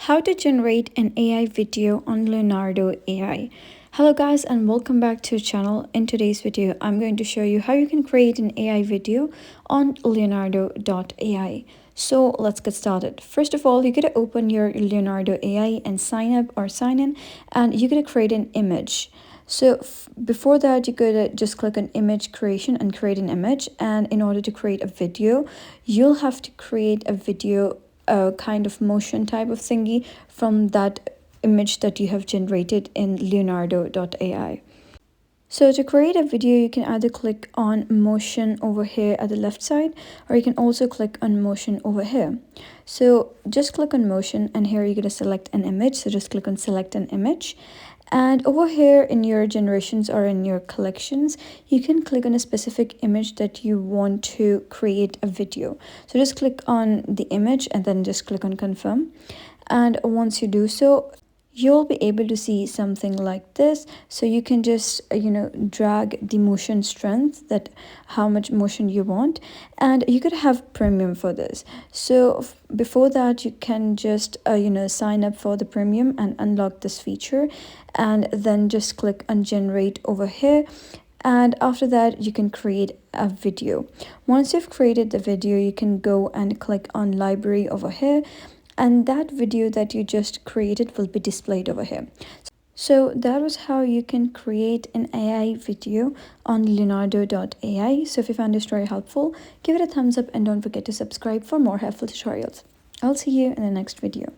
How to generate an AI video on Leonardo AI. Hello guys and welcome back to the channel. In today's video, I'm going to show you how you can create an AI video on Leonardo.ai. So let's get started. First of all, you gotta open your Leonardo AI and sign up or sign in, and you gotta create an image. So before that, you gotta just click on image creation and create an image. And in order to create a video, you'll have to create a video, a kind of motion type of thingy from that image that you have generated in Leonardo.ai. So to create a video, you can either click on motion over here at the left side, or you can also click on motion over here. So just click on motion, and here you're going to select an image. So just click on select an image. And over here in your generations or in your collections, you can click on a specific image that you want to create a video. So just click on the image and then just click on confirm. And once you do so, you'll be able to see something like this. So you can just drag the motion strength, that how much motion you want, and you could have premium for this. So before that, you can just sign up for the premium and unlock this feature, and then just click on generate over here. And after that, you can create a video. Once you've created the video, you can go and click on library over here, and that video that you just created will be displayed over here. So that was how you can create an AI video on Leonardo.ai. So if you found this story helpful, give it a thumbs up and don't forget to subscribe for more helpful tutorials. I'll see you in the next video.